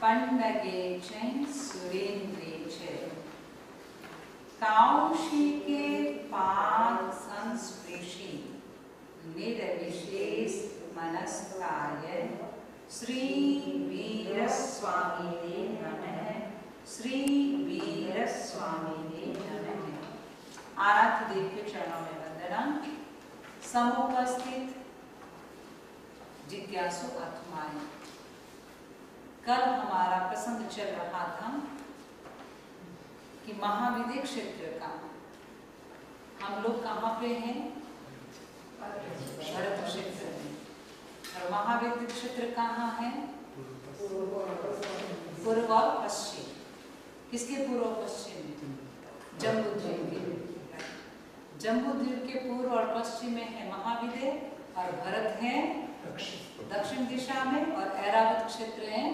पंडगे सुरेंद्रे कौशिके पाद संस्पृशि निर्विशेष मनस्काय श्री वीर स्वामिने नमः। श्री वीर स्वामिने नमः। आराध्य देव के चरणों में वंदना। समुपस्थित जिज्ञासु आत्माएं, कल हमारा प्रसंग चल रहा था कि महाविद्य क्षेत्र का हम लोग कहाँ पे हैं? भरत क्षेत्र में। और महाविद्य क्षेत्र कहाँ है? पूर्व और पश्चिम। किसके पूर्व पश्चिम में? जम्बूद्वीप के। जम्बूद्वीप के पूर्व और पश्चिम में है महाविद्य और भरत है दक्षिण दिशा में और ऐरावत क्षेत्र है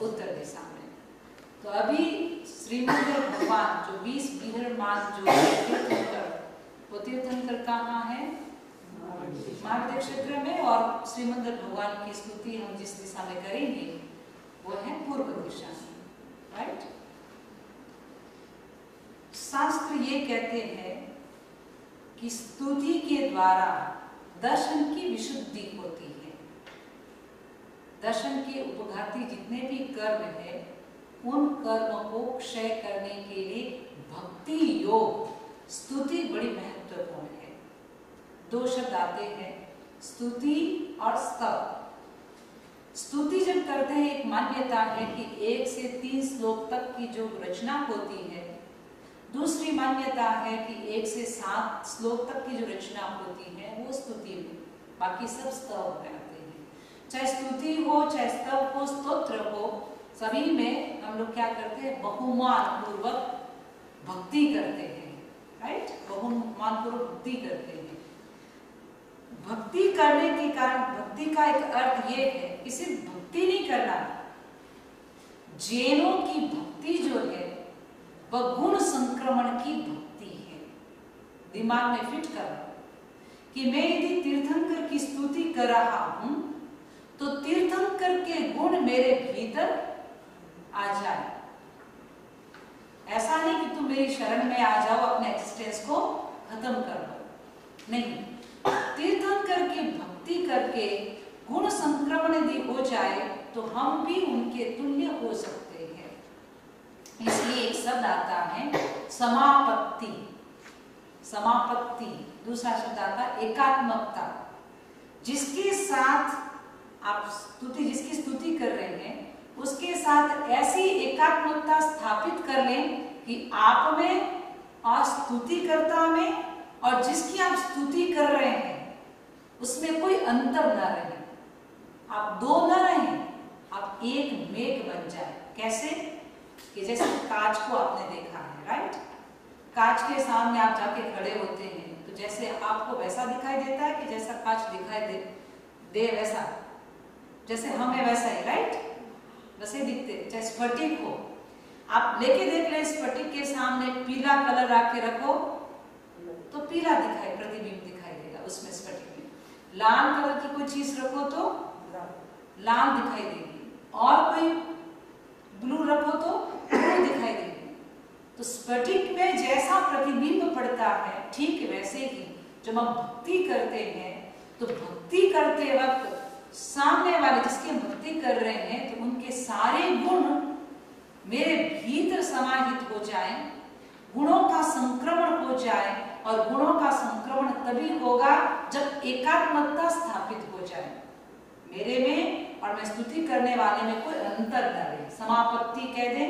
उत्तर दिशा में। तो अभी श्रीमंत भगवान जो 20 बीहड़ मार्ग जो तीर्थंकर, वो तीर्थंकर कहाँ है? महाविद्य क्षेत्र में। और श्रीमंत भगवान की स्तुति हम जिस दिशा में करेंगे वो है पूर्व दिशा में, राइट। शास्त्र ये कहते हैं कि स्तुति के द्वारा दर्शन की विशुद्धि होती है। दर्शन के उपघाती जितने भी कर्म है उन कर्मों को क्षय करने के लिए भक्ति योग स्तुति बड़ी महत्वपूर्ण है। दो शब्द आते हैं, स्तुति और स्तव। स्तुति जब करते हैं, एक मान्यता है कि 1 से 3 श्लोक तक की जो रचना होती है। दूसरी मान्यता है कि 1 से 7 श्लोक तक की जो रचना होती है वो स्तुति में, बाकी सब स्तव में आते हैं। चाहे स्तुति हो, चाहे स्तव हो, स्तोत्र हो, सभी में हम लोग क्या करते हैं? बहुमान पूर्वक भक्ति करते हैं, राइट। बहुमान पूर्वक भक्ति करते हैं। भक्ति करने के कारण भक्ति का एक अर्थ ये है कि सिर्फ भक्ति नहीं करना, जैनों की भक्ति जो है वह गुण संक्रमण की भक्ति है। दिमाग में फिट करो कि मैं यदि तीर्थंकर की स्तुति कर रहा हूं तो तीर्थंकर के गुण मेरे भीतर आ जाए। ऐसा नहीं कि तुम मेरी शरण में आ जाओ, अपने एक्सिस्टेंस को खत्म कर दो, नहीं। तीर्थंकर की भक्ति करके गुण संक्रमण यदि हो जाए तो हम भी उनके तुल्य हो सकते हैं। इसलिए एक शब्द आता है समापत्ति। समापत्ति। दूसरा शब्द आता है एकात्मकता। जिसके साथ आप जिसकी स्तुति कर रहे हैं उसके साथ ऐसी एकात्मकता स्थापित कर लें कि आप में और स्तुतिकर्ता में और जिसकी आप स्तुति कर रहे हैं उसमें कोई अंतर न रहे। आप दो न रहें, आप एक मेघ बन जाए। कैसे? कि जैसे कांच को आपने देखा है, राइट। कांच के सामने आप जाके खड़े होते हैं तो जैसे आपको वैसा दिखाई देता है कि जैसा कांच दिखाई दे वैसा, जैसे हमें वैसा ही, राइट, वैसे दिखते। चाहे स्फटिक हो, आप लेके देख ले, स्फटिक के सामने पीला कलर आके रखो तो पीला दिखाई, प्रतिबिंब दिखाई देगा उसमें स्फटिक में। लाल कलर की कोई चीज रखो तो लाल दिखाई देगी, और कोई ब्लू रखो तो ब्लू दिखाई देगी। तो स्फटिक में जैसा प्रतिबिंब पड़ता है ठीक वैसे ही जब हम भक्ति करते हैं तो भक्ति करते वक्त सामने वाले जिसकी हम भक्ति कर रहे हैं तो उनके सारे गुण मेरे भीतर समाहित हो जाएं, गुणों का संक्रमण हो जाए। और गुणों का संक्रमण तभी होगा जब एकात्मकता स्थापित हो जाए मेरे में और मैं स्तुति करने वाले में कोई अंतर न रहे। समापत्ति कह दें,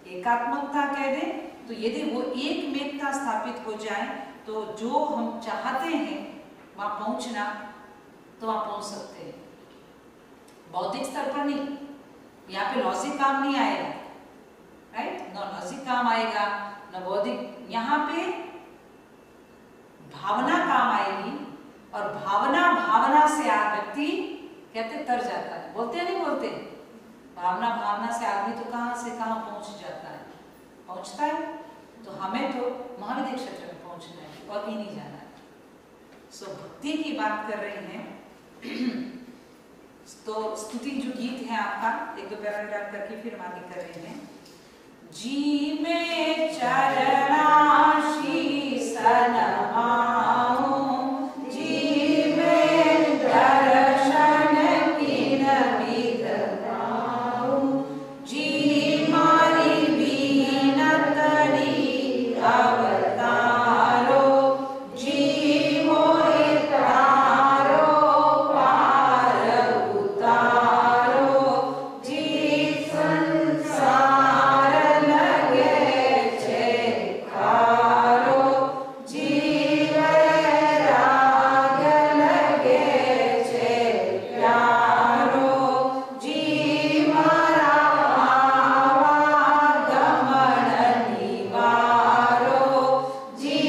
एकात्मकता कह दें। तो यदि वो एक मेकता स्थापित हो जाए तो जो हम चाहते हैं वहां पहुंचना तो वहां पहुंच सकते हैं। बौद्धिक स्तर पर नहीं, यहाँ पे लॉजिक काम नहीं आएगा, राइट। न लॉजिक काम आएगा न बौद्धिक। यहाँ पे भावना काम आएगी और भावना से व्यक्ति कहते तर जाता है। बोलते नहीं बोलते? भावना से आदमी तो कहाँ से कहाँ पहुंच जाता है, पहुंचता है। तो हमें तो महाविद्य क्षेत्र में पहुंचना है और भी नहीं जाना है। सो भक्ति की बात कर रहे हैं। तो स्तुति जो गीत है आपका, एक दो पैराग्राफ करके फिर हम आगे कर रहे हैं। जी में चरणाशीष नमाऊं, जी में दर्शन किन विध पाऊं, जी मारी बीनतरी अवतारो, जी मोहि तारो पार उतारो, जी संसार लगे चेखारो, जी वैराग लगे चे प्यारो, जी मारा आवागमन निवारो, जी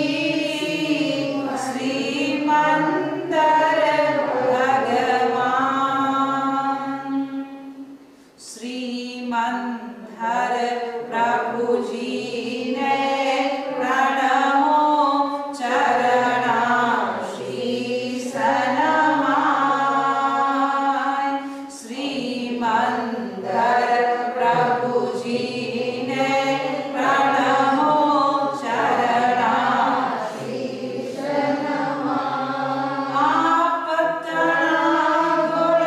श्रीमंदर भगवान, श्रीमंधर प्रभु जी ने प्रणमो चरणाशीष नमाय, श्रीमंधर प्रभु जी ने प्रणमो चरणाशीष नमाय, आपतना गुण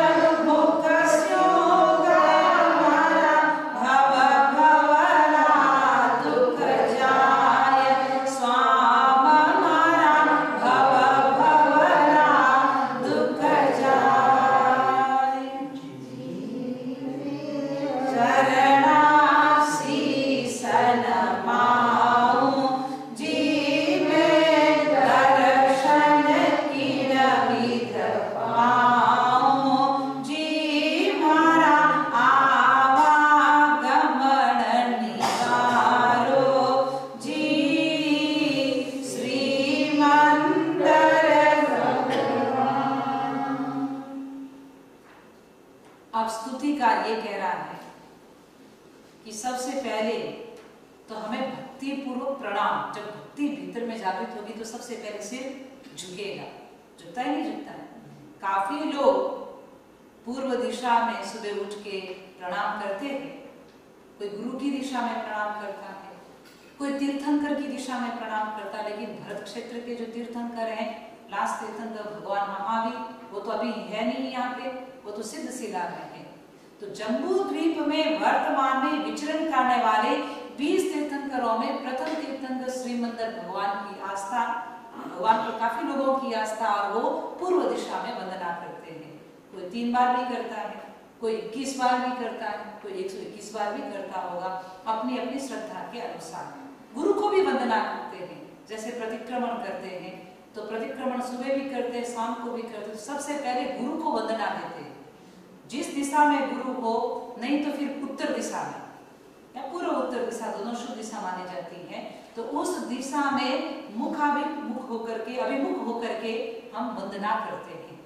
मुख स्योगा मारा, भव भवरा दुख जाय स्वाम मारा, भव भवरा दुख जाय, चरणाशीष नमाऊं, जी में दर्शन किन विध पाऊं, जी मारा आवागमन निवारो, जी श्रीमंदर भगवान। अब स्तुति का ये कह रहा है कि सबसे पहले तो हमें भक्ति पूर्वक प्रणाम, जब भक्ति भीतर में जागृत होगी तो सबसे पहले सिर झुकेगा, झुकता ही नहीं झुकता है। काफी लोग पूर्व दिशा में सुबह उठ के प्रणाम करते हैं, कोई गुरु की दिशा में प्रणाम करता है, कोई तीर्थंकर की दिशा में प्रणाम करता है, लेकिन भरत क्षेत्र के जो तीर्थंकर हैं, लास्ट तीर्थंकर भगवान महावीर, वो तो अभी है नहीं यहाँ पे, वो तो सिद्धशिला में है। तो जम्बू द्वीप में वर्तमान में विचरण करने वाले 20 तीर्थंकरों में प्रथम तीर्थंकर श्रीमंदर भगवान की आस्था, भगवान पर काफी लोगों की आस्था, और वो पूर्व दिशा में वंदना करते हैं। कोई 3 बार भी करता है, कोई 21 बार भी करता है, कोई 121 बार भी करता होगा, अपनी अपनी श्रद्धा के अनुसार। गुरु को भी वंदना करते हैं, जैसे प्रतिक्रमण करते हैं तो प्रतिक्रमण सुबह भी करते हैं, शाम को भी करते हैं। सबसे पहले गुरु को वंदना देते हैं, जिस दिशा में गुरु हो, नहीं तो फिर उत्तर दिशा में या पूर्व उत्तर दिशा, दोनों शुभ दिशा मानी जाती है। तो उस दिशा में मुखाभिमुख होकर के, अभिमुख होकर के हम वंदना करते हैं।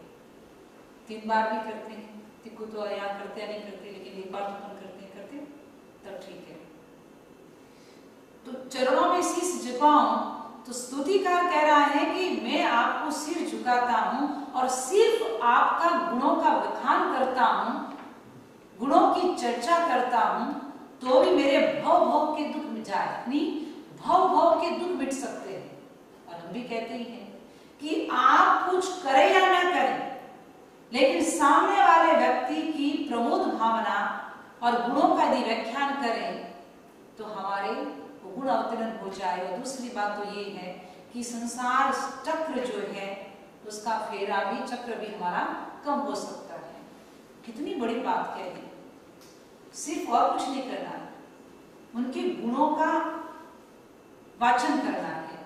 3 बार भी करते हैं, तिक्कू तो यहाँ करते या नहीं करते, लेकिन 1 बार तो हम करते तब ठीक है। तो चरणों में शीश झुकाऊं, तो स्तुतिकार कह रहा है कि मैं आपको सिर झुकाता हूं और सिर्फ आपका गुणों का बखान करता हूं, गुणों की चर्चा करता हूं, तो भी मेरे भव भव के दुख मिट जाए, नहीं भव भव के दुख मिट सकते हैं। और हम भी कहते ही हैं कि आप कुछ करें या ना करें, लेकिन सामने वाले व्यक्ति की प्रमोद भावना और गुणों का यदि व्याख्यान करें तो हमारे गुण अवतरण हो जाए। और दूसरी बात तो ये है कि संसार चक्र जो है उसका फेरा भी, चक्र भी हमारा कम हो सकता है। कितनी बड़ी बात कह दी, सिर्फ और कुछ नहीं करना है, उनके गुणों का वाचन करना है।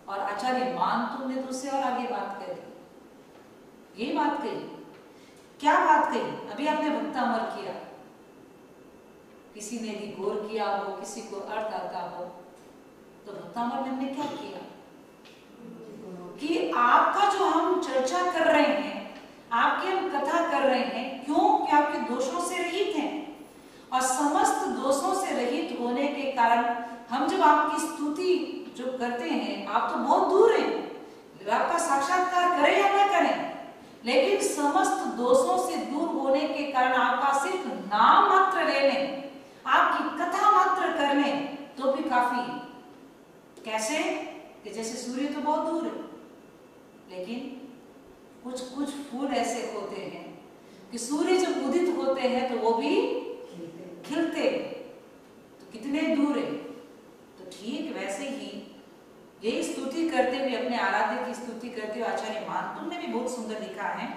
और आचार्य मान तुमने तो उससे और आगे बात करी, ये बात कही, क्या बात कही? अभी आपने भक्तामर किया, किसी ने भी गौर किया हो, किसी को अर्थ आता हो, तो भक्तामर में हमने क्या किया कि आपका जो हम चर्चा कर रहे हैं, आपकी हम कथा कर रहे हैं, क्यों? कि आपके दोषों से रहित हैं, और समस्त दोषों से रहित होने के कारण हम जब आपकी स्तुति जो करते हैं, आप तो बहुत दूर हैं, आपका साक्षात्कार करें या ना करें, लेकिन समस्त दोषों से दूर होने के कारण आपका सिर्फ नाम मात्र लेने, आपकी कथा मात्र करने तो भी काफी। कैसे कि जैसे सूर्य तो बहुत दूर है, लेकिन कुछ कुछ फूल ऐसे होते हैं कि सूर्य जब उदित होते हैं तो वो भी खिलते, तो कितने दूर है। तो ठीक वैसे ही यही स्तुति करते हुए, अपने आराध्य की स्तुति करते हुए आचार्य मानतुम ने भी बहुत सुंदर लिखा है,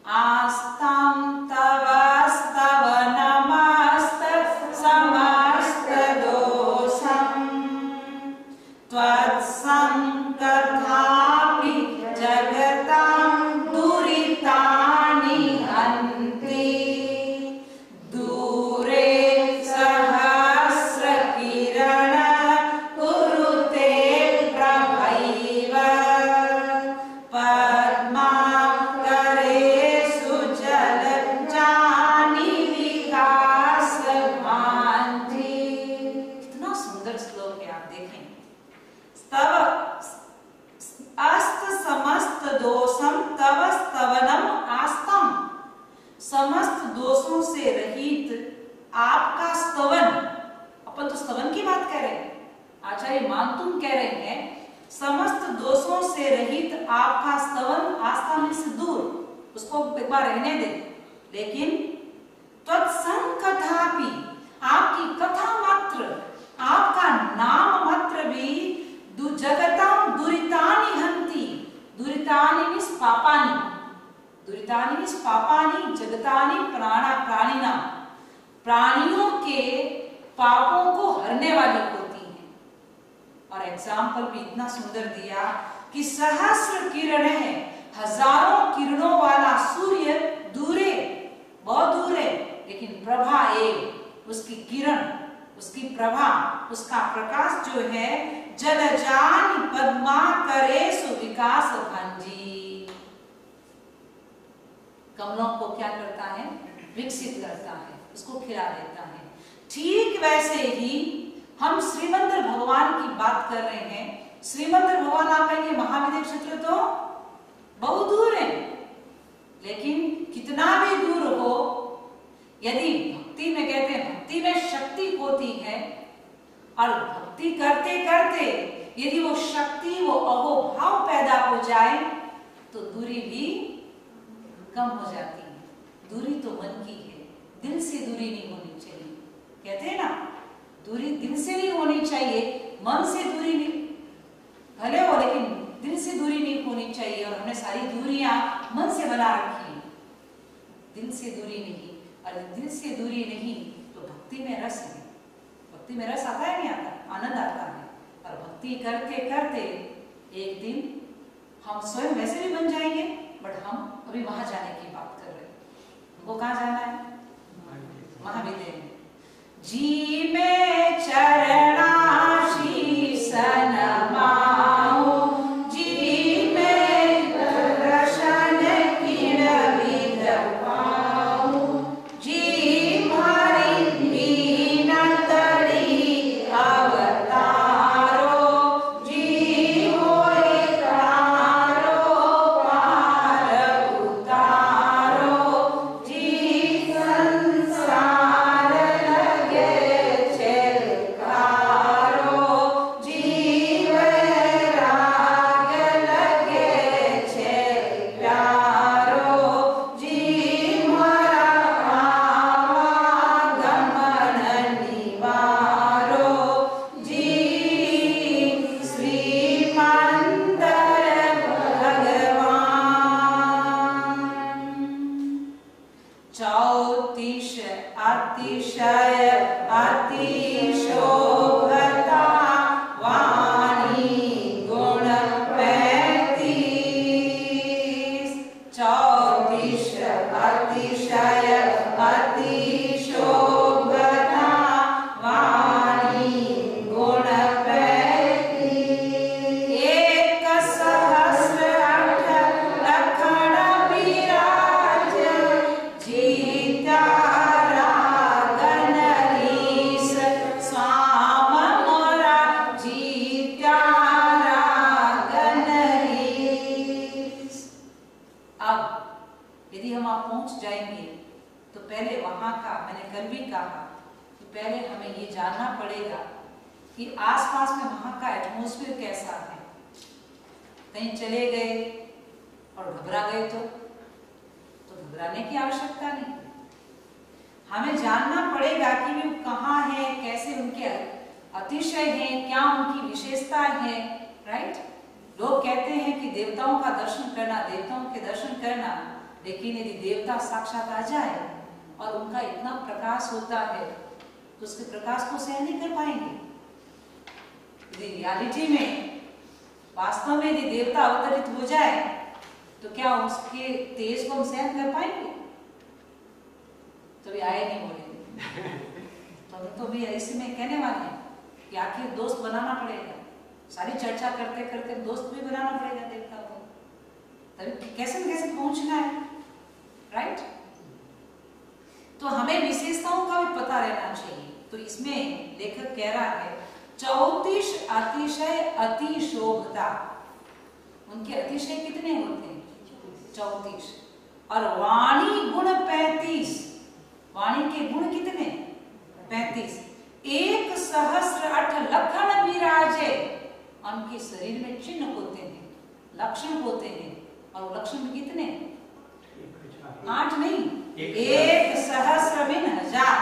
आस्ताम तवस्तव नमस्त समस्त दोषम त्वत्संकथापि जगतां दुरितानि हन्ति दूरे सहस्र किरण कुरुते प्रभैव पद्माकरेषु जलजानि विकास भान्ति। कितना सुंदर श्लोक है, आप देखें। तव अस्त समस्त दोषम तव स्तवनम आस्तम, समस्त दोषों से रहित आपका स्तवन। अपन तो स्तवन की बात कर रहे हैं, आचार्य मानतुम कह रहे हैं समस्त दोषों से रहित आपका स्तवन, आस्था से दूर, उसको एक बार रहने दे, लेकिन तत्संकथापि, आपकी कथा मात्र, आपका नाम मात्र भी जगतां दुरितानि हन्ति। दुरितानि मीन्स पापानि, दुरितानि मीन्स पापानि, जगतानि प्राणिना, प्राणियों के पापों को हरने वाली होती हैं। और एग्जाम्पल भी इतना सुंदर दिया कि सहस्र किरण है, हजारों किरणों वाला सूर्य दूरे, बहुत दूर है, लेकिन प्रभा एक, उसकी किरण, उसकी प्रभा, उसका प्रकाश जो है जलजान पद्माकरेषु विकास भंजी, कमलों को क्या करता है, विकसित करता है, उसको खिला देता है। ठीक वैसे ही हम श्रीमंदिर भगवान की बात कर रहे हैं। श्रीमंदिर भगवान आप कहेंगे महाविद्य क्षेत्र तो बहुत दूर है, लेकिन कितना भी दूर हो, यदि भक्ति में कहते हैं भक्ति में शक्ति होती है, और भक्ति करते करते यदि वो शक्ति, वो अहोभाव पैदा हो जाए तो दूरी भी कम हो जाती है। दूरी तो मन की है, दिल से दूरी नहीं होनी चाहिए। कहते हैं ना, दूरी दिल से नहीं होनी चाहिए, मन से दूरी नहीं भले हो, लेकिन दिल से दूरी नहीं होनी चाहिए। और हमने सारी दूरियां मन से बना रखी है, दिल से दूरी नहीं। और दिल से दूरी नहीं तो भक्ति में रस है, भक्ति में रस आता है, नहीं आता, आनंद आता है। और भक्ति करते करते एक दिन हम स्वयं वैसे भी बन जाएंगे, बट हम अभी वहां जाने की बात कर रहे हैं। हमको कहाँ जाना है, महाविद्य में। जी में चरणाशीष नमाओ, जी में दर्शन किण विध पाओ, जी हरि मीनतरी अवतारो, जी होए तारो पार उतारो, जी संसार लगे छलकारो, जी वैराग लगे छे प्यारो, जी मोरा आवागमन निवारो, जी श्रीमंदर भगवान। चौतीस अतिशय अतिशोभता वाणी गुण 35, चौतीस अतिशय अतिशोभता वाणी गुण 35, एक सहस्र अठ लखन विराज, जीता रागन रीस स्वाम वहां का, मैंने कल भी कहा कि पहले हमें ये जानना पड़ेगा कि आसपास में वहां का एटमॉस्फेयर कैसा है। कहीं चले गए और घबरा गए तो घबराने की आवश्यकता नहीं। हमें जानना पड़ेगा कि वे कहाँ हैं, कैसे उनके अतिशय हैं, क्या उनकी विशेषताएं हैं, राइट। लोग कहते हैं कि देवताओं का दर्शन करना, देवताओं के दर्शन करना, लेकिन यदि देवता साक्षात आ जाए और उनका इतना प्रकाश होता है तो उसके प्रकाश को सहन नहीं कर पाएंगे। यदि रियलिटी में वास्तव में यदि देवता अवतरित हो जाए तो क्या उसके तेज को हम सहन कर पाएंगे? तो भी आए नहीं बोलेंगे। तो भी इसमें कहने वाले हैं कि आखिर दोस्त बनाना पड़ेगा। सारी चर्चा करते करते दोस्त भी बनाना पड़ेगा देवता को, तभी कैसे न कैसे पहुंचना है, राइट। तो हमें विशेषताओं का भी पता रहना चाहिए। तो इसमें लेखक कह रहा है 34 अतिशय अतिशोभता। उनके अतिशय कितने होते हैं? 34। और वाणी गुण 35। वाणी के गुण कितने? 35। 1,08 लक्षण विराजे। उनके शरीर में चिन्ह होते हैं, लक्षण होते हैं, और लक्षण कितने? 8 नहीं, 1 सहस्र बिन 1000,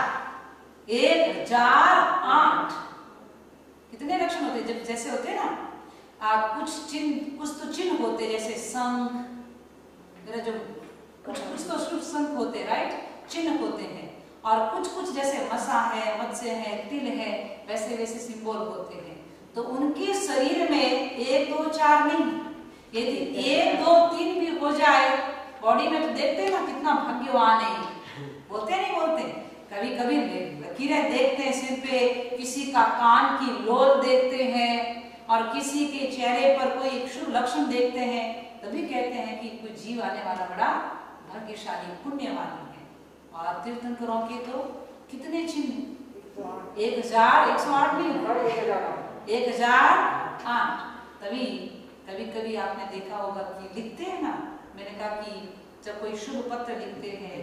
1008। कितने लक्षण होते हैं? जब जैसे होते हैं ना कुछ तो चिन्ह होते, जैसे शंख, जो कुछ तो शुभ शंख होते, राइट, चिन्ह होते हैं। और कुछ जैसे मसा है, मत्स्य है, तिल है, वैसे वैसे सिंबल होते हैं। तो उनके शरीर में 1 2 4 नहीं, यदि 1 2 3 भी हो जाए बॉडी में तो देखते हैं ना कितना भाग्यवान है। बोलते नहीं बोलते? कभी कभी लकीरें देखते हैं सिर पे, किसी का कान की लोल देखते हैं, और किसी के चेहरे पर कोई एक शुभ लक्षण देखते हैं, तभी कहते हैं कि कोई जीव आने वाला बड़ा भाग्यशाली पुण्यवान है। और तीर्थंकरों के तो कितने चिन्ह? 1,108 नहीं, 1,008। तभी कभी कभी आपने देखा होगा कि लिखते हैं ना, मैंने कहा कि जब कोई शुभ पत्र लिखते हैं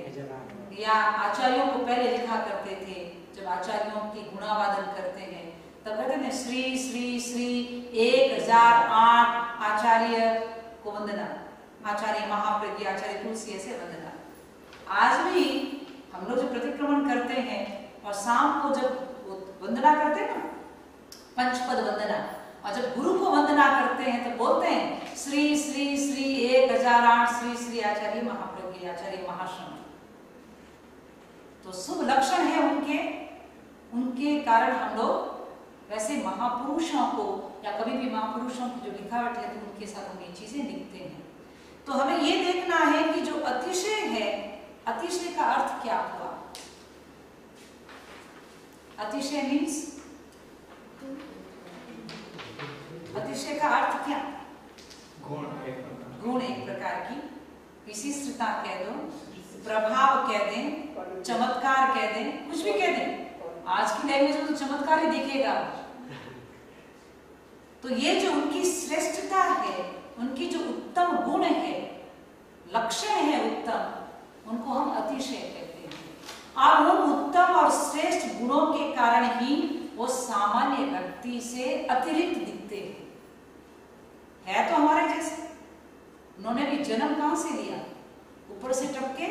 या आचार्यों को पहले लिखा करते थे, जब आचार्यों की गुणावादन करते हैं तब कहते हैं श्री श्री श्री 1,008 आचार्य को वंदना, आचार्य महाप्रज्ञ, आचार्य तुलसी, ऐसे वंदना। आज भी हम लोग जब प्रतिक्रमण करते हैं और शाम को जब वंदना करते हैं ना, पंचपद वंदना, और जब गुरु को वंदना करते हैं तो बोलते हैं श्री श्री श्री 1,008 श्री श्री आचार्य महाप्रज्ञ, आचार्य महाश्रम। तो शुभ लक्षण है उनके कारण हम लोग वैसे महापुरुषों को, या कभी भी महापुरुषों की जो लिखावट है तो उनके साथ हम ये चीजें लिखते हैं। तो हमें ये देखना है कि जो अतिशय है, अतिशय का अर्थ क्या हुआ? अतिशय मीन्स, अतिशय का अर्थ क्या? गुण एक प्रकार की विशिष्टता कह दो, प्रभाव कह दें, चमत्कार कह दें, कुछ भी कह दें। आज की लैंग्वेज में तो चमत्कार ही दिखेगा। तो ये जो उनकी श्रेष्ठता है, उनकी जो उत्तम गुण है, लक्षण है उत्तम, उनको हम अतिशय कहते हैं। और उन उत्तम और श्रेष्ठ गुणों के कारण ही वो सामान्य व्यक्ति से अतिरिक्त दिखते हैं। है तो हमारे जैसे, उन्होंने भी जन्म कहां से लिया? ऊपर से टपके,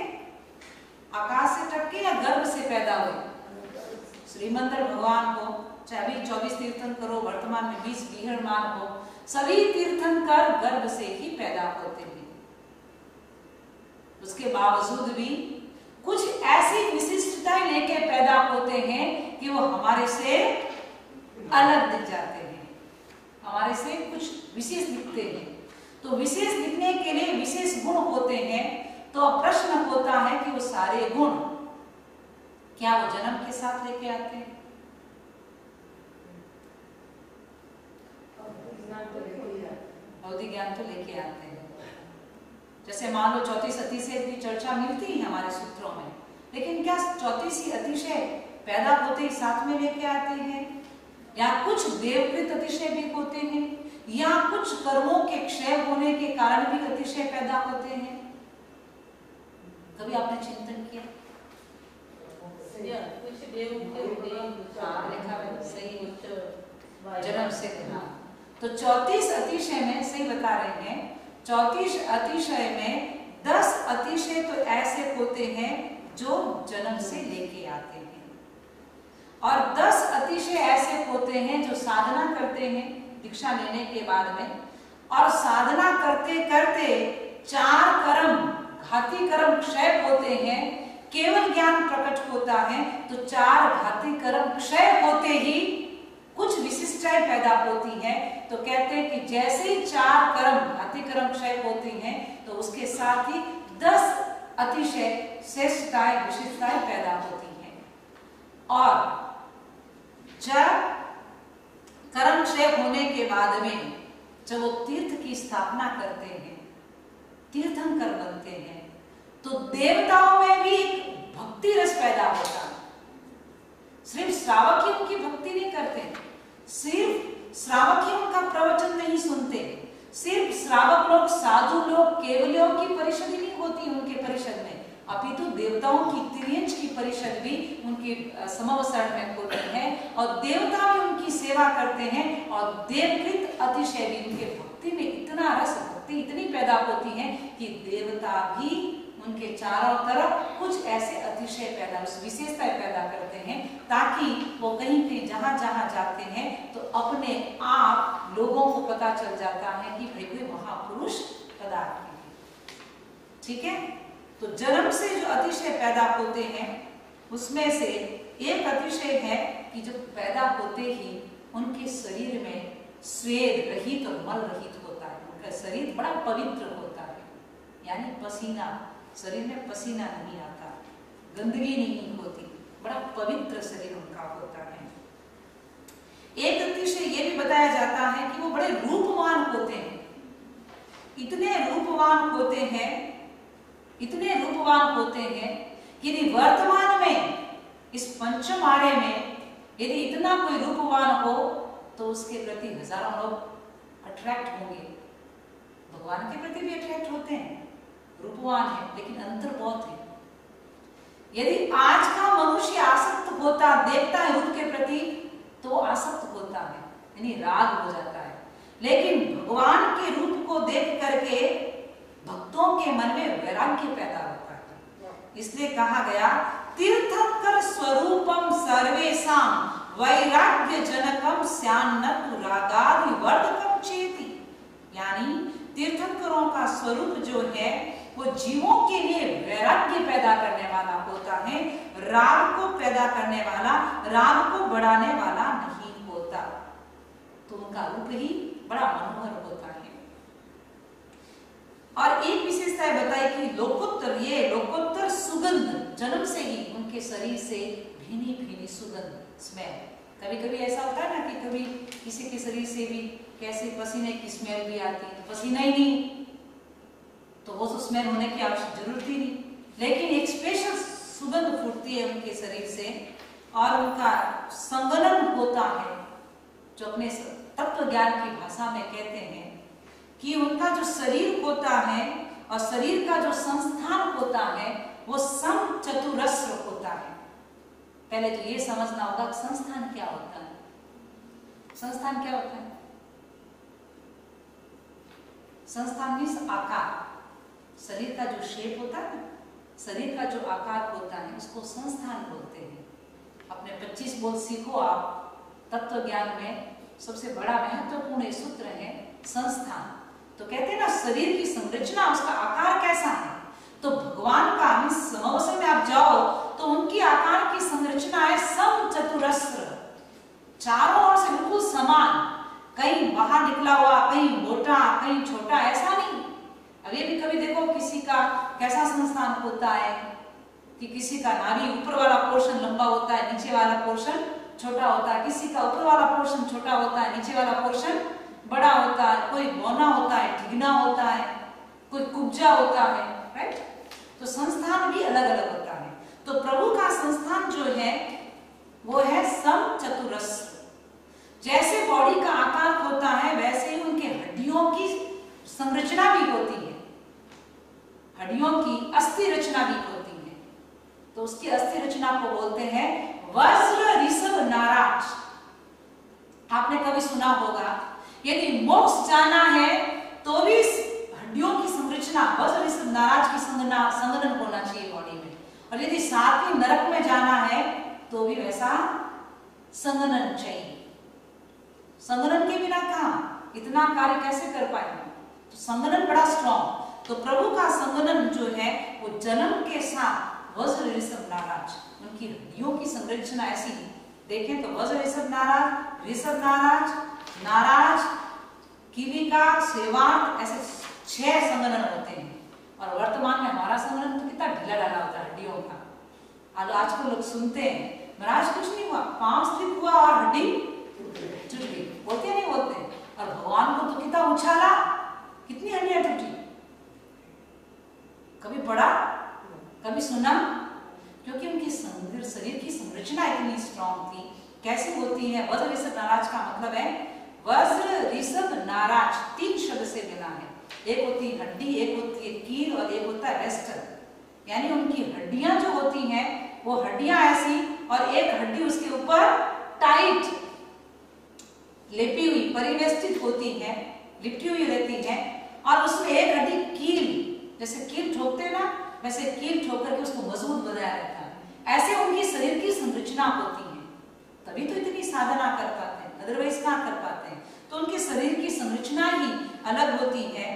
आकाश से टपके, या गर्भ से पैदा हुए? श्रीमंदर भगवान हो, चाहे अभी 24 तीर्थंकर हो, वर्तमान में 20 बीहड़मान हो, सभी तीर्थंकर गर्भ से ही पैदा होते हैं। उसके बावजूद भी कुछ ऐसी विशिष्टताएं लेके पैदा होते हैं कि वो हमारे से अलग दिख जाते हैं, हमारे से कुछ विशेष दिखते हैं। तो विशेष दिखने के लिए विशेष गुण होते हैं। तो प्रश्न होता है कि वो सारे गुण क्या वो जन्म के साथ लेके आते हैं? भौतिक ज्ञान तो लेके आते हैं। जैसे मान लो 34 अतिशय की चर्चा मिलती है हमारे सूत्रों में, लेकिन क्या 34 अतिशय पैदा होते ही साथ में लेके आते हैं? या कुछ देवकृत अतिशय भी होते हैं, या कुछ कर्मों के क्षय होने के कारण भी अतिशय पैदा होते हैं? कभी आपने चिंतन किया? लिखा है सही, जन्म से। हाँ, तो 34 अतिशय में सही बता रहे हैं, 34 अतिशय में 10 अतिशय तो ऐसे होते हैं जो जन्म से लेके आते हैं, और 10 अतिशय ऐसे होते हैं जो साधना करते हैं दीक्षा लेने के बाद में, और साधना करते करते 4 कर्म घाती कर्म क्षय होते हैं, केवल ज्ञान प्रकट होता है। तो 4 घाती कर्म क्षय होते ही कुछ विशिष्टताएं पैदा होती हैं। तो कहते हैं कि जैसे ही 4 कर्म घाती कर्म क्षय होते हैं तो उसके साथ ही 10 अतिशय श्रेष्ठताएं विशिष्टताएं पैदा होती हैं। और जब कर्म क्षय होने के बाद में जब वो तीर्थ की स्थापना करते हैं, तीर्थंकर बनते हैं, तो देवताओं में भी एक भक्ति रस पैदा होता है। सिर्फ श्रावक ही उनकी भक्ति नहीं करते, सिर्फ श्रावक ही उनका प्रवचन नहीं सुनते, सिर्फ श्रावक लोग साधु लोग केवलियों की परिषद ही नहीं होती उनके परिषद में, अपितु देवताओं की तिर्यंश की परिषद भी उनके समवसरण में होती है, और देवता भी उनकी सेवा करते हैं, और देवकृत अतिशय भी उनके भक्ति में इतना रस भक्ति इतनी पैदा होती है कि देवता भी उनके चारों तरफ कुछ ऐसे अतिशय पैदा विशेषताएं पैदा करते हैं, ताकि वो कहीं कहीं जहां जहां जाते हैं तो अपने आप लोगों को पता चल जाता है कि भाई कोई महापुरुष पदार्थ है। ठीक है, तो जन्म से जो अतिशय पैदा होते हैं उसमें से एक अतिशय है कि जब पैदा होते ही उनके शरीर में स्वेद रहित और मल रहित होता है, उनका शरीर बड़ा पवित्र होता है, यानी पसीना, शरीर में पसीना नहीं आता, गंदगी नहीं होती, बड़ा पवित्र शरीर उनका होता है। एक अतिशय ये भी बताया जाता है कि वो बड़े रूपवान होते हैं, इतने रूपवान होते हैं, इतने रूपवान होते हैं कि वर्तमान में इस पंचम आर्य में यदि इतना कोई रूपवान हो तो उसके प्रति हजारों लोग अट्रैक्ट होंगे। भगवान के प्रति भी अट्रैक्ट होते हैं, रूपवान है, लेकिन अंतर बहुत है। यदि आज का मनुष्य आसक्त होता देवता रूप के प्रति तो आसक्त होता है, यानी राग हो जाता है, लेकिन भगवान के रूप को देख करके भक्तों के मन में वैराग्य पैदा होता है। इसलिए कहा गया तीर्थंकर स्वरूपम सर्वेषां वैराग्य जनकम स्यान्नतु रागादि वर्धकम चेति, यानी तीर्थंकरों का स्वरूप जो है वो जीवों के लिए वैराग्य पैदा करने वाला होता है, राग को पैदा करने वाला, राग को बढ़ाने वाला नहीं होता। तो उनका रूप ही बड़ा मनोहर होता है। और एक विशेषता बताई कि लोकोत्तर सुगंध जन्म से ही उनके शरीर से भीनी भीनी सुगंध स्मेल। कभी कभी ऐसा होता है ना कि कभी किसी के शरीर से भी कैसे पसीने की स्मेल भी आती है, पसीना ही नहीं तो वो तो स्मेल होने की आवश्यक जरूरत ही नहीं, लेकिन एक स्पेशल सुगंध फूटती है उनके शरीर से, और उनका संगलन होता है, जो अपने तत्व ज्ञान की भाषा में कहते हैं कि उनका जो शरीर होता है और शरीर का जो संस्थान होता है वो समचतुरस्र होता है। पहले तो ये समझना होगा कि संस्थान क्या होता है। संस्थान क्या होता है? संस्थान मीन्स आकार, शरीर का जो शेप होता है ना, शरीर का जो आकार होता है उसको संस्थान बोलते हैं। अपने 25 बोल सीखो आप, तत्व ज्ञान में सबसे बड़ा महत्वपूर्ण सूत्र है संस्थान। तो कहते हैं ना शरीर की संरचना, उसका आकार कैसा है, तो भगवान का समवसन में आप जाओ तो उनकी आकार की संरचना है समचतुरस्र, चारों ओर से बिल्कुल समान, कहीं बाहर निकला हुआ, कहीं मोटा, कहीं छोटा, ऐसा नहीं। अब ये भी कभी देखो किसी का कैसा संस्थान होता है कि किसी का नाभि ऊपर वाला पोर्शन लंबा होता है, नीचे वाला पोर्शन छोटा होता है, किसी का ऊपर वाला पोर्शन छोटा होता है, नीचे वाला पोर्शन बड़ा होता है, कोई बौना होता है, ढिगना होता है, कोई कुब्जा होता है, राइट। तो संस्थान भी अलग अलग होता है। तो प्रभु का संस्थान जो है वो है समचतुरस्र। जैसे बॉडी का आकार होता है वैसे ही उनके हड्डियों की संरचना भी होती है, हड्डियों की अस्थि रचना भी होती है। तो उसकी अस्थि रचना को बोलते हैं वज्र ऋषभ नाराज। आपने कभी सुना होगा, यदि मोक्ष जाना है तो भी हड्डियों की संरचना वज्र ऋषभ नाराज की संगठन होना चाहिए बॉडी में, और यदि साथ ही नरक में जाना है तो भी वैसा संगठन चाहिए। संगठन के बिना कहां इतना कार्य कैसे कर पाएंगे? तो संगठन बड़ा स्ट्रॉन्ग। तो प्रभु का संगठन जो है वो जन्म के साथ वज्र ऋषभ नाराज, उनकी हड्डियों की संरचना ऐसी देखें तो वज्र ऋषभ नाराज, ऋषभ नाराज, नाराज, कीलिका, सेवार्थ, ऐसे 6 संगठन होते हैं। और वर्तमान में हमारा संगठन तो कितना ढीला ढाला होता है हड्डियों का। आजकल लोग सुनते हैं महाराज कुछ नहीं हुआ, पांव स्लिप हुआ और हड्डी टूट गई, बोलते नहीं बोलते। और भगवान को तो कितना उछाला, कितनी हड्डियां टूटी, कभी पढ़ा, कभी सुना? क्योंकि उनकी शरीर की संरचना इतनी स्ट्रॉन्ग थी। कैसे होती है? वज्र ऋषभ नाराज का मतलब है वज्र ऋषभ नाराज 3 शब्द से बना है। एक होती है हड्डी, एक होती है कील और एक होता है वेस्टर। यानी उनकी हड्डियां जो होती हैं वो हड्डियां ऐसी और एक हड्डी उसके ऊपर टाइट लेपी हुई परिवेष्टित होती है, लिपटी हुई रहती है, और उसमें एक हड्डी कील, जैसे कील ठोकते हैं ना वैसे कील ठोक करके उसको मजबूत बनाया रहता है। ऐसे उनकी शरीर की संरचना होती है, तभी तो इतनी साधना कर पाते हैं, अदरवाइज कहां कर पाते हैं। तो उनके शरीर की संरचना ही अलग होती है।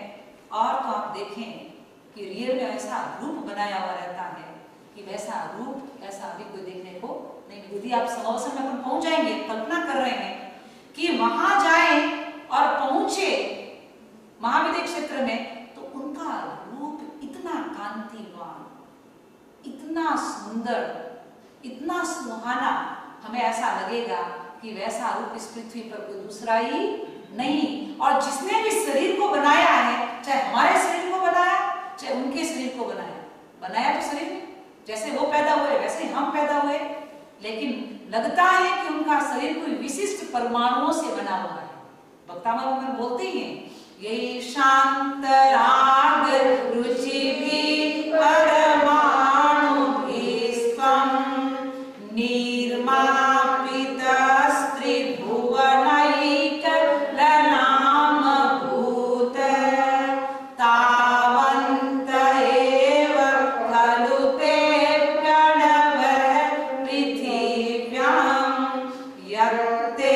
और तो आप देखें कि रियल में ऐसा रूप बनाया हुआ रहता है कि वैसा रूप ऐसा अभी कोई देखने को नहीं। यदि आप समावसन में अपन पहुंच जाएंगे, कल्पना कर रहे हैं कि वहां जाए और पहुंचे महाविद्य क्षेत्र में, तो उनका रूप इतना कांतिवान, इतना सुंदर, इतना सुहाना, हमें ऐसा लगेगा कि वैसा रूप इस पृथ्वी पर कोई दूसरा ही नहीं। और जिसने भी शरीर को बनाया है, चाहे हमारे शरीर को बनाया चाहे उनके शरीर को बनाया तो शरीर जैसे वो पैदा हुए वैसे हम पैदा हुए, लेकिन लगता है कि उनका शरीर कोई विशिष्ट परमाणुओं से बना हुआ है। वक्तामार में बोलते ही हैं, यही शांत राग रुचि भी परमाणु भीष्म निर्मापित स्त्री भुवनैक ललाम भूत तावन्त एव खलु ते प्रणव पृथिव्यां यत्ते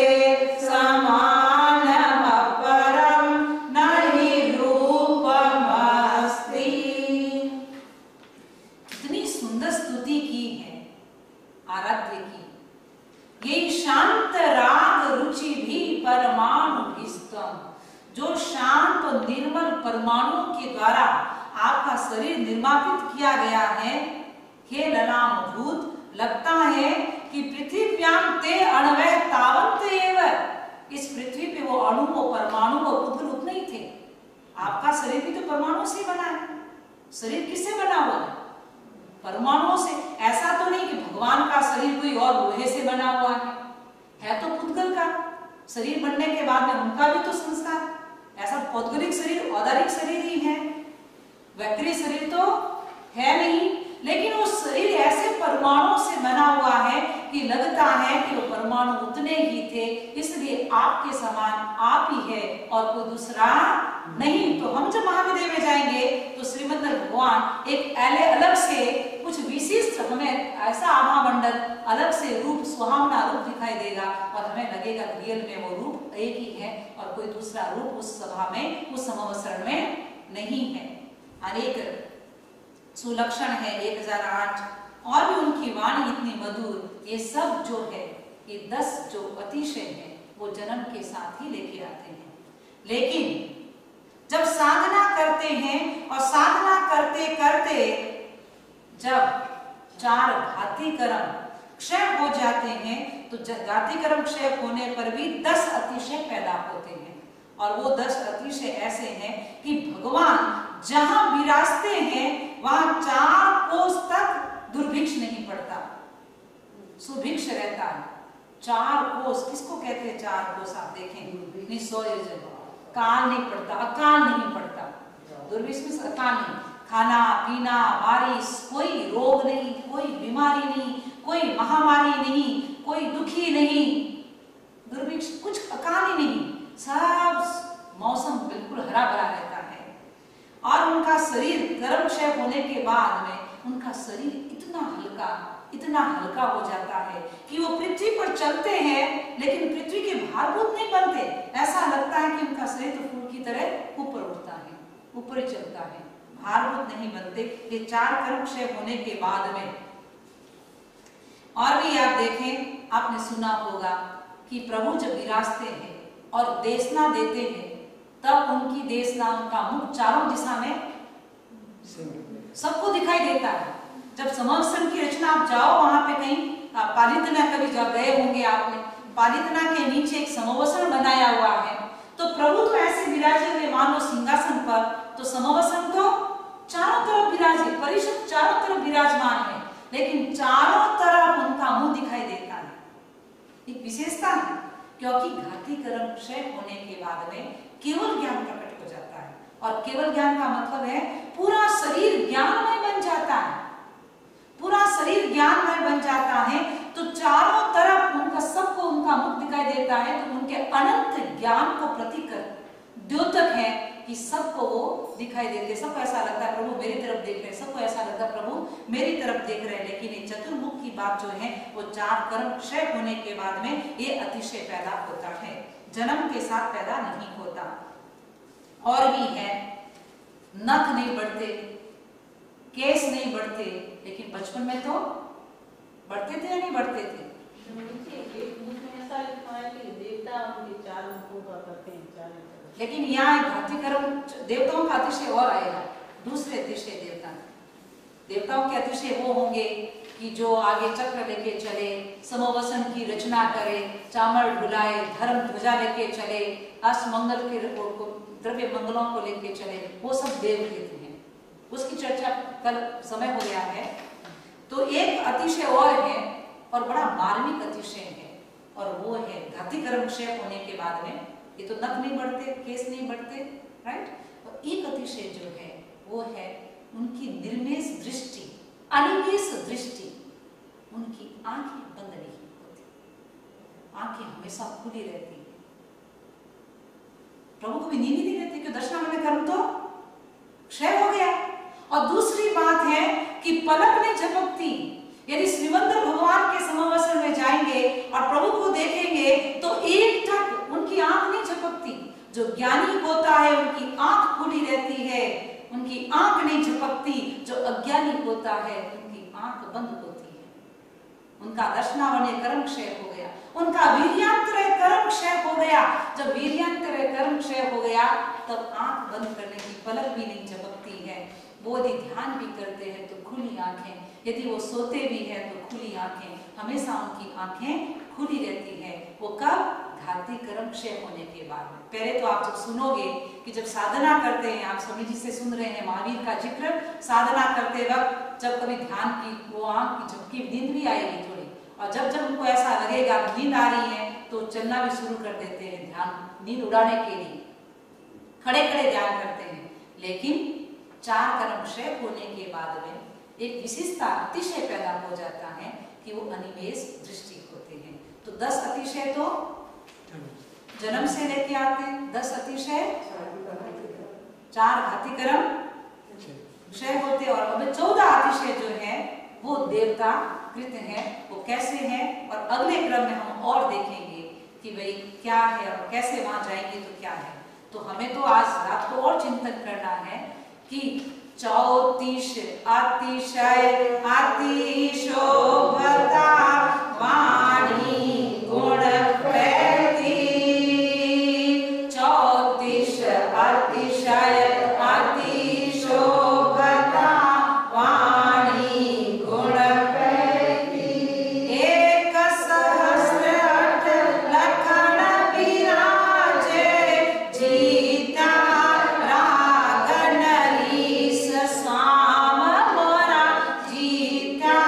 जो शांत और निर्मल परमाणुओं के द्वारा आपका शरीर निर्मापित किया गया है। हे ललाम भूत, लगता है कि पृथ्व्यां ते अण्वय तावन्त एव, इस पृथ्वी पे वो अणु वो परमाणु वो पुत्र उतने ही थे। आपका शरीर भी तो परमाणु से बना है। शरीर किससे बना हुआ है? परमाणुओं से। ऐसा तो नहीं कि भगवान का शरीर कोई और लोहे से बना हुआ है तो पुद्गल का शरीर बनने के बाद में उनका भी तो संस्कार, ऐसा पौद्गलिक शरीर औदारिक शरीर ही है, वैक्री शरीर तो है नहीं। लेकिन वो शरीर ऐसे परमाणुओं से बना हुआ है कि लगता है कि वो परमाणु उतने ही थे, इसलिए आपके समान आप ही है और कोई दूसरा नहीं। तो हम जब महाविद्य में जाएंगे तो श्रीमद् भगवान एक अलग से कुछ विशिष्ट, हमें ऐसा आभा मंडल अलग से रूप, सुहावना रूप दिखाई देगा और हमें लगेगा रियल में वो रूप एक ही है और कोई दूसरा रूप उस सभा में, उस समावसरण में नहीं है। अनेक सुलक्षण है 1008, और भी उनकी वाणी इतनी मधुर। ये सब जो है, ये 10 जो अतिशय है वो जन्म के साथ ही लेके आते हैं। लेकिन जब साधना करते हैं और साधना करते करते जब 4 घाती कर्म क्षय हो जाते हैं, तो घाती कर्म क्षय होने पर भी 10 अतिशय पैदा होते हैं। और वो 10 अतिशय ऐसे हैं कि भगवान जहां विराजते हैं वहां 4 कोस तक दुर्भिक्ष नहीं पड़ता, सुभिक्ष रहता है। 4 कोस किसको कहते हैं? 4 कोस आप देखें, निसोय काल नहीं पड़ता, अकाल नहीं पड़ता। दुर्भिक्ष में अकाल नहीं, खाना पीना बारिश, कोई रोग नहीं, कोई बीमारी नहीं, कोई कोई महामारी नहीं, कोई दुखी नहीं, दुर्भिक्ष, कुछ अकाल ही नहीं, सब मौसम बिल्कुल हरा भरा रहता है। और उनका शरीर गर्भक्षय होने के बाद में उनका शरीर इतना हल्का हो जाता है कि वो पृथ्वी पर चलते हैं लेकिन पृथ्वी के भारभूत नहीं बनते। ऐसा लगता है कि उनका शरीर तो फूल की तरह ऊपर उठता है, ऊपर ही चलता है, भारभूत नहीं बनते। ये 4 गर्भक्षय होने के बाद में। और भी आप देखें, आपने सुना होगा कि प्रभु जब विराजते हैं और देशना देते हैं तब उनकी देशना, उनका मुख चारों दिशा में सबको दिखाई देता है। जब समवसन की रचना आप जाओ वहां पे कहीं पालितना, कभी जब गए होंगे आपने, पालितना के नीचे एक समवसन बनाया हुआ है, तो प्रभु तो ऐसे विराजे हुए मानो सिंहासन पर, तो समवसन तो चारों तरफ विराजे, परिषद चारों तरफ विराजमान है, लेकिन चारों तरफ उनका मुंह दिखाई देता है। एक विशेषता है, क्योंकि घाती गर्भक्षय होने के बाद में केवल ज्ञान प्रकट हो जाता है। और केवल ज्ञान का मतलब है पूरा शरीर ज्ञानमय बन जाता है, पूरा शरीर ज्ञानमय बन जाता है। तो चारों तरफ उनका, सबको उनका मुख दिखाई देता है। तो उनके अनंत ज्ञान को प्रतीक द्योतक है कि सबको वो दिखाई देते। सबको ऐसा लगता है प्रभु मेरी तरफ देख रहे हैं, सबको ऐसा लगता है प्रभु मेरी तरफ देख रहे हैं। लेकिन ये चतुर्मुख की बात जो है वो 4 गर्भक्षय होने के बाद में ये अतिशय पैदा होता है, जन्म के साथ पैदा नहीं होता। और भी है, नख नहीं बढ़ते, केस नहीं बढ़ते, लेकिन बचपन में तो बढ़ते थे या नहीं बढ़ते थे? लेकिन यहाँ घाती कर्म देवताओं का अतिशय और आएगा, दूसरे अतिशय देवताओं के अतिशय वो होंगे कि जो आगे चक्र लेके चले, समवसन की रचना करे, चामर ढुलाए, धर्म ध्वजा लेके चले, अष्टमंगल के द्रव्य मंगलों को लेके चले, वो सब देवकृत हैं। उसकी चर्चा कल समय हो गया है। तो एक अतिशय और है और बड़ा मार्मिक अतिशय है, और वो है घाती कर्मक्षय होने के बाद में ये तो नख नहीं बढ़ते, केस नहीं बढ़ते, राइट। और एक अतिशय जो है वो है उनकी निर्मेष दृष्टि, अनिमेष दृष्टि, उनकी आंखें बंद नहीं होती, आंखें हमेशा खुली रहती है। प्रभु को भी नींद नहीं रहती कि दर्शनावली कर्म तो क्षय हो गया। और दूसरी बात है कि पलक नहीं झपकती। यदि श्रीमंत भगवान के समवसन में जाएंगे और प्रभु को देखेंगे तो एक टक उनकी आंख नहीं झपकती। जो ज्ञानी होता है उनकी आंख खुली रहती है, उनकी आंख नहीं झपकती। जो अज्ञानी होता है उनकी आंख बंद होती है। उनका दर्शनावली कर्म क्षय हो गया, उनका वीर्यांतरय कर्म क्षय हो गया। जब वीर्यांतरय कर्म क्षय हो गया तब आंख बंद करने की पलक भी नहीं झपकती है। वो यदि ध्यान भी करते हैं तो खुली आंखें, यदि वो सोते भी हैं तो खुली आंखें, हमेशा उनकी आंखें खुली रहती है। वो कब? घाती कर्म क्षय होने के बाद में। पहले तो आप जब सुनोगे कि जब साधना करते हैं, आप स्वामी जी से सुन रहे हैं महावीर का जिक्र, साधना करते वक्त जब कभी ध्यान की वो आंख की झपकी, नींद भी आएगी थोड़ी, और जब जब उनको ऐसा लगेगा नींद आ रही है तो चलना भी शुरू कर देते हैं, ध्यान नींद उड़ाने के लिए खड़े खड़े ध्यान करते हैं। लेकिन 4 कर्म क्षय होने के बाद में एक विशिष्टता अतिशय पैदा हो जाता है कि वो अनिमेष दृष्टि होते हैं। तो 10 अतिशय तो जन्म से लेके आते हैं, 10 अतिशय 4 घाती कर्म क्षय होते, और अब 14 अतिशय जो है वो देवता कृत है। वो कैसे है और अगले क्रम में हम और देखेंगे कि भाई क्या है और कैसे वहां जाएंगे तो क्या है। तो हमें तो आज रात को और चिंतन करना है कि 34 अतिशय अतिशोभता वाणी गुण प्रति, 34 अतिशय अतिशोभता वाणी गुण प्रति, 1 सहस्र 8 लखन विराजे, जीता रागन रीस स्वाम मोरा, जीता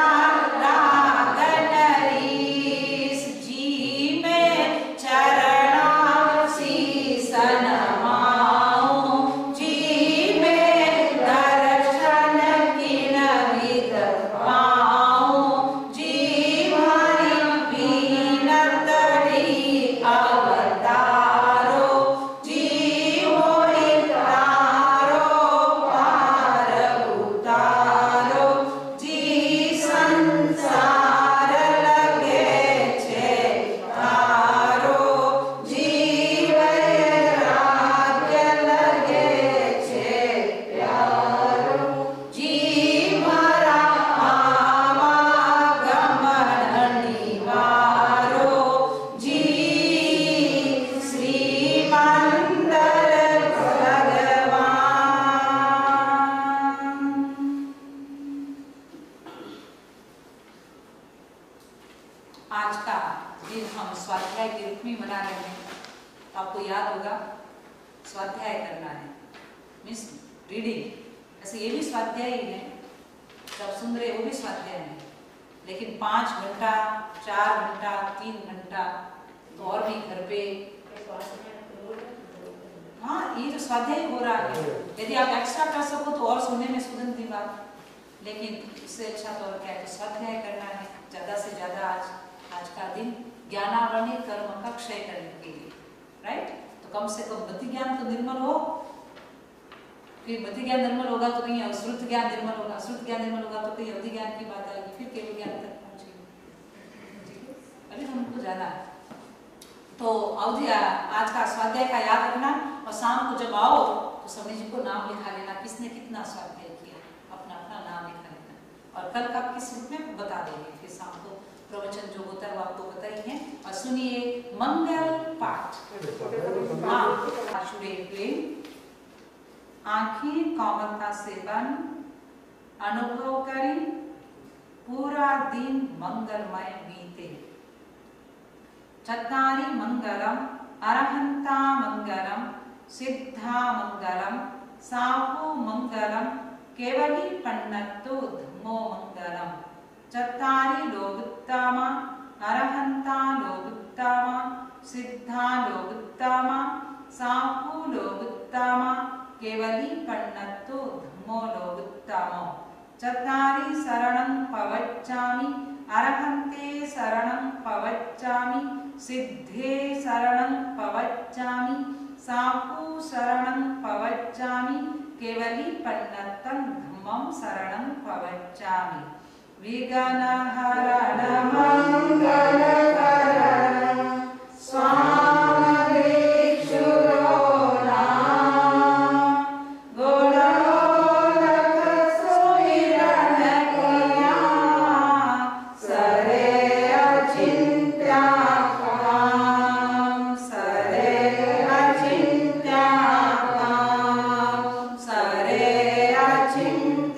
आज का दिन हम स्वाध्याय के रूप में मना रहे हैं। तो आपको याद होगा स्वाध्याय करना है, मीन्स रीडिंग। ऐसे ये भी स्वाध्याय ही है, जब सुन रहे वो भी स्वाध्याय है, लेकिन 5 घंटा 4 घंटा 3 घंटा तो और भी घर पे, हाँ ये जो स्वाध्याय हो रहा है, यदि आप एक्स्ट्रा कर सको तो और सुनने में सुगंध की बात, लेकिन इससे अच्छा तो क्या है, स्वाध्याय करना है ज्यादा से ज्यादा। आज का दिन ज्ञानावरणी कर्म का क्षय करने के लिए, राइट। तो कम से कम बुद्धि ज्ञान तो निर्मल हो, फिर बुद्धि ज्ञान निर्मल होगा तो कहीं श्रुत ज्ञान निर्मल होगा, श्रुत ज्ञान निर्मल होगा तो कहीं अवधि ज्ञान की बात आएगी, फिर केवल ज्ञान तक पहुंचेगी। अभी हमको जाना है तो अवधि आज का स्वाध्याय का याद रखना, और शाम को जब आओ तो सभी जी को नाम लिखा लेना, किसने कितना स्वाध्याय किया, अपना अपना नाम लिखा लेना। और कल का किस रूप में बता देंगे, फिर शाम को प्रवचन जो होता है वो आपको बताइए। और सुनिए मंगल पाठ। आंखें कोमलता से बंद, अनुभव करें पूरा दिन मंगलमय बीते। चत्तारि मंगलम अरहंता मंगलम सिद्धा मंगलम साहु मंगलम केवली पन्नत्तो धम्मो मंगलम। चत्तारि लोकोत्तमा अरहंता लोकोत्तमा सिद्धा लोकोत्तमा साहु लोकोत्तमा केवली पन्नत्तो धम्मो लोकोत्तमो। चत्तारि शरणं पवच्चामि अरहन्ते शरणं पवच्चामि सिद्धे शरणं पवच्चामि साहु शरणं पवच्चामि केवली पन्नत्तं धम्मं शरणं पवच्चामि। विघ्नहरण मंगलकरण स्वामी Sare Achin